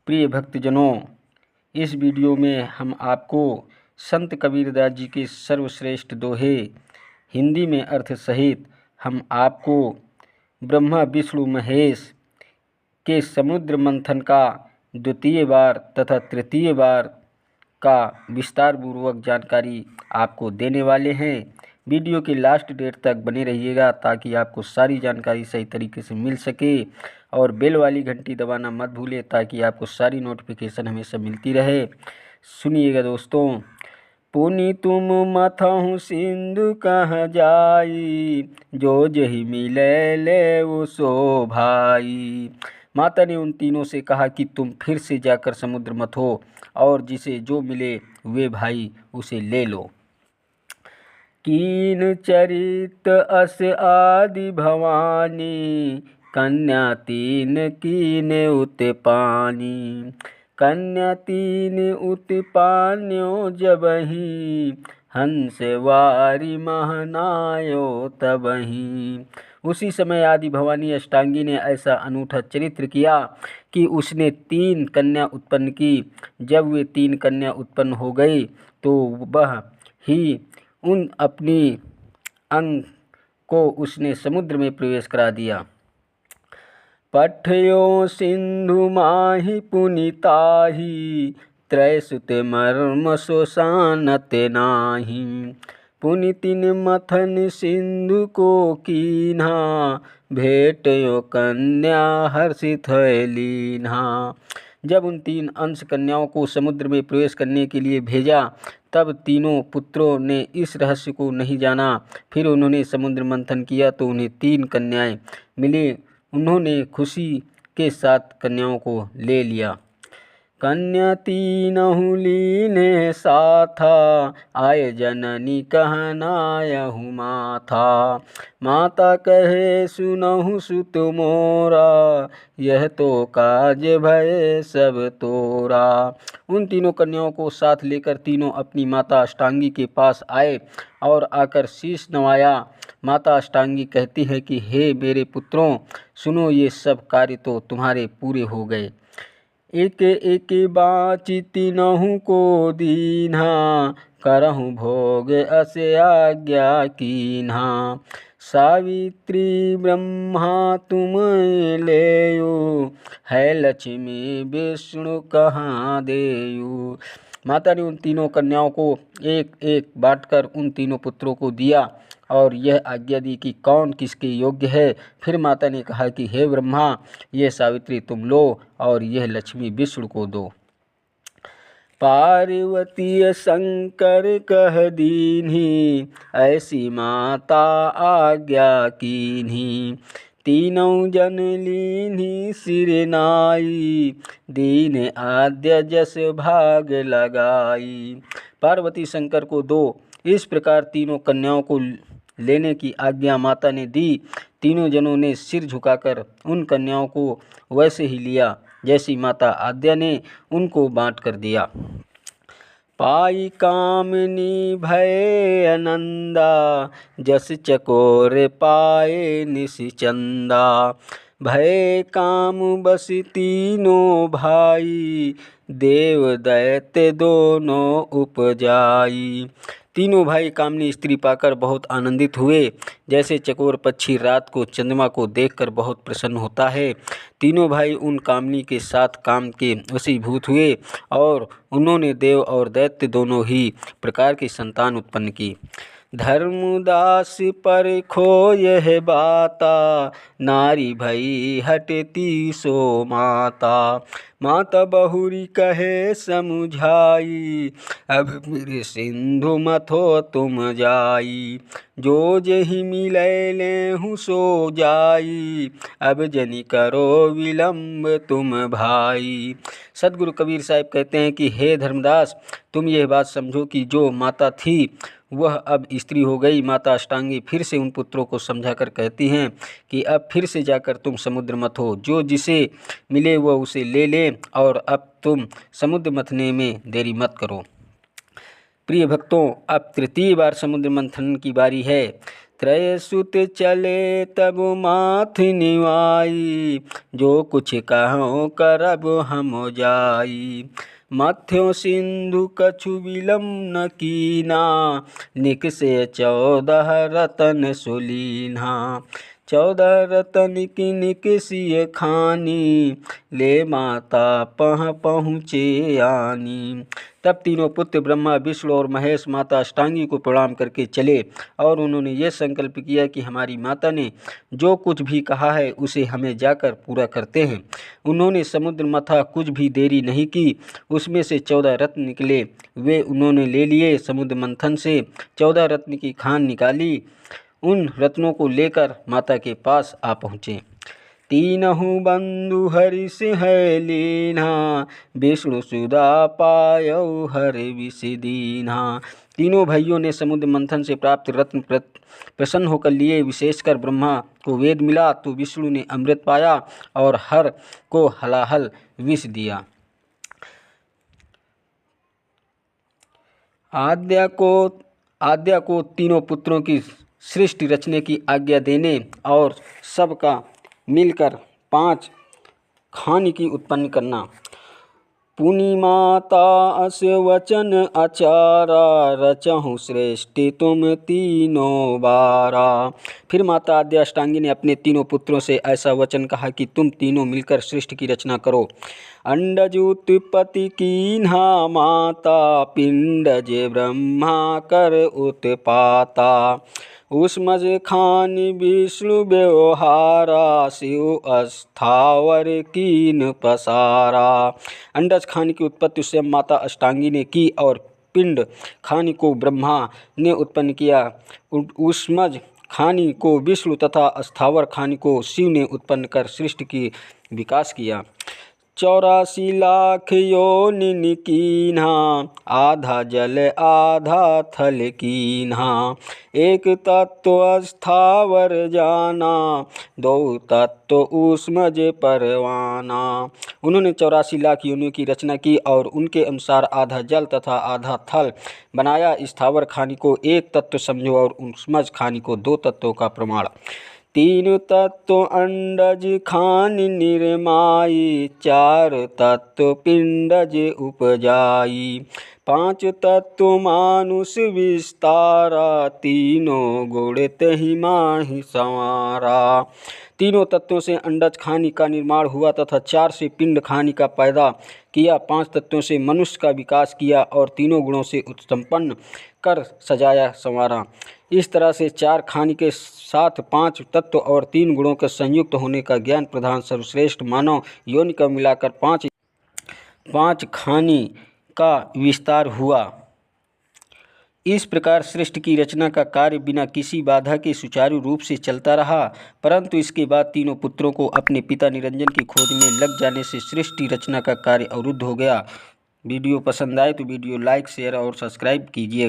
प्रिय भक्तजनों, इस वीडियो में हम आपको संत कबीरदास जी के सर्वश्रेष्ठ दोहे हिंदी में अर्थ सहित हम आपको ब्रह्मा विष्णु महेश के समुद्र मंथन का द्वितीय बार तथा तृतीय बार का विस्तार पूर्वक जानकारी आपको देने वाले हैं। वीडियो के लास्ट डेट तक बने रहिएगा ताकि आपको सारी जानकारी सही तरीके से मिल सके, और बेल वाली घंटी दबाना मत भूलें ताकि आपको सारी नोटिफिकेशन हमेशा मिलती रहे। सुनिएगा दोस्तों। पुनि तुम मथहु सिंधु कहाँ जाई, जो जही मिले ले वो सो भाई। माता ने उन तीनों से कहा कि तुम फिर से जाकर समुद्र मथो और जिसे जो मिले वे भाई उसे ले लो। कीन चरित अस आदि भवानी, कन्या तीन कीन उत पानी। कन्या तीन उत पान्यो जबहि, हंस वारी महनायो तबहि। उसी समय आदि भवानी अष्टांगी ने ऐसा अनूठा चरित्र किया कि उसने 3 कन्या उत्पन्न की। जब वे 3 कन्या उत्पन्न हो गई तो वह ही उन अपनी अंग को उसने समुद्र में प्रवेश करा दिया। पठयो सिंधु माहि पुनिताहि, त्रैसुत मर्म शोषानत नाही। पुनि तिन मथन सिंधु को कीन्हा, भेटयो कन्या हर्षित लीन्हा। जब उन 3 अंश कन्याओं को समुद्र में प्रवेश करने के लिए भेजा तब तीनों पुत्रों ने इस रहस्य को नहीं जाना। फिर उन्होंने समुद्र मंथन किया तो उन्हें 3 कन्याएं मिली। उन्होंने खुशी के साथ कन्याओं को ले लिया। कन्या तीनहु लीने साथा, आय जननी कहनायहु माथा। माता कहे सुनहु सुत मोरा, यह तो काज भय सब तोरा। उन तीनों कन्याओं को साथ लेकर तीनों अपनी माता अष्टांगी के पास आए और आकर शीश नवाया। माता अष्टांगी कहती है कि हे मेरे पुत्रों, सुनो, ये सब कार्य तो तुम्हारे पूरे हो गए। एक एक बाची तीनहु को दीन्हा, करहु भोग अस आज्ञा कीन्हा। सावित्री ब्रह्मा तुम लेयो, है लक्ष्मी विष्णु कहाँ देयु। माता ने उन तीनों कन्याओं को एक एक बांटकर उन तीनों पुत्रों को दिया और यह आज्ञा दी कि कौन किसके योग्य है। फिर माता ने कहा कि हे ब्रह्मा, यह सावित्री तुम लो और यह लक्ष्मी विष्णु को दो। पार्वती शंकर कह दीन्ही, ऐसी माता आज्ञा कीन्ही। तीनों जन लीन्ही सिर नाई, दीन आद्य जस भाग लगाई। पार्वती शंकर को दो। इस प्रकार तीनों कन्याओं को लेने की आज्ञा माता ने दी। तीनों जनों ने सिर झुकाकर उन कन्याओं को वैसे ही लिया जैसी माता आद्या ने उनको बांट कर दिया। पाई कामनी भय आनंदा, जस चकोर पाए निशिचंदा। भय काम बस तीनों भाई, देव दैत्य दोनों उपजाई। तीनों भाई कामनी स्त्री पाकर बहुत आनंदित हुए, जैसे चकोर पक्षी रात को चंद्रमा को देखकर बहुत प्रसन्न होता है। तीनों भाई उन कामनी के साथ काम के वशीभूत हुए और उन्होंने देव और दैत्य दोनों ही प्रकार की संतान उत्पन्न की। धर्मदास पर खो यह बाता, नारी भई हटती सो माता। माता बहुरी कहे समुझाई, अब मेरे सिंधु मथो तुम जाई। जो जही मिलै लेहु सो जाई, अब जनि करो विलंब तुम भाई। सदगुरु कबीर साहब कहते हैं कि हे धर्मदास, तुम यह बात समझो कि जो माता थी वह अब स्त्री हो गई। माता अष्टांगी फिर से उन पुत्रों को समझाकर कहती हैं कि अब फिर से जाकर तुम समुद्र मथो, जो जिसे मिले वह उसे ले ले और अब तुम समुद्र मथने में देरी मत करो। प्रिय भक्तों, अब तृतीय बार समुद्र मंथन की बारी है। त्रय सुत चले तब माथ निवाई, जो कुछ कहो करब हम जाई। मथ्यो सिंधु कछु विलम न कीना, निकसे 14 रतन सुलीना। 14 रतन की निकसिय खानी, ले माता पहुँचे आनी। तब तीनों पुत्र ब्रह्मा, विष्णु और महेश माता अष्टांगी को प्रणाम करके चले और उन्होंने ये संकल्प किया कि हमारी माता ने जो कुछ भी कहा है उसे हमें जाकर पूरा करते हैं। उन्होंने समुद्र मथा, कुछ भी देरी नहीं की, उसमें से 14 रत्न निकले, वे उन्होंने ले लिए। समुद्र मंथन से 14 रत्न की खान निकाली, उन रत्नों को लेकर माता के पास आ पहुँचे। तीनहु बंधु हरिष है लीना, विष्णु सुधा पायौ हर विष दीना। तीनों भाइयों ने समुद्र मंथन से प्राप्त रत्न प्रसन्न होकर लिए। विशेषकर ब्रह्मा को वेद मिला तो विष्णु ने अमृत पाया और हर को हलाहल विष दिया। आद्या को तीनों पुत्रों की सृष्टि रचने की आज्ञा देने और सबका मिलकर 5 खानी की उत्पन्न करना। पुनि माता अस वचन आचारा, रचहु सृष्टि तुम तीनों बारा। फिर माता आद्या अष्टांगी ने अपने तीनों पुत्रों से ऐसा वचन कहा कि तुम तीनों मिलकर सृष्टि की रचना करो। अंडज उत्पत्ति कीन्हा माता, पिंडज ब्रह्मा कर उत्पाता। उष्मज खानि विष्णु व्यवहारा, शिव अस्थावर कीन पसारा। अंडज खानि की उत्पत्ति स्वयं माता अष्टांगी ने की और पिंड खानि को ब्रह्मा ने उत्पन्न किया। उष्मज खानि को विष्णु तथा अस्थावर खानि को शिव ने उत्पन्न कर सृष्टि की विकास किया। 84 लाख योनि कीन्हा, आधा जल आधा थल कीन्हा। एक तत्व अस्थावर जाना, 2 तत्व ऊष्मज परवाना। उन्होंने 84 लाख योनियों की रचना की और उनके अनुसार आधा जल तथा आधा थल बनाया। स्थावर खानि को 1 तत्व समझो और ऊष्मज खानि को 2 तत्वों का प्रमाण। 3 तत्व अंडज खानि निर्माई, 4 तत्व पिंडज उपजाई। 5 तत्व मानुष विस्तारा, तीनों गुण तहि माहि संवारा। तीनों तत्वों से अंडज खानि का निर्माण हुआ तथा 4 से पिंड खानि का पैदा किया। 5 तत्वों से मनुष्य का विकास किया और तीनों गुणों से उत्संपन्न कर सजाया संवारा। इस तरह से 4 खानि के साथ 5 तत्व और 3 गुणों के संयुक्त होने का ज्ञान प्रधान सर्वश्रेष्ठ मानव योनि का मिलाकर 5 खानि का विस्तार हुआ। इस प्रकार सृष्टि की रचना का कार्य बिना किसी बाधा के सुचारू रूप से चलता रहा। परंतु इसके बाद तीनों पुत्रों को अपने पिता निरंजन की खोज में लग जाने से सृष्टि रचना का कार्य अवरुद्ध हो गया। वीडियो पसंद आए तो वीडियो लाइक, शेयर और सब्सक्राइब कीजिए।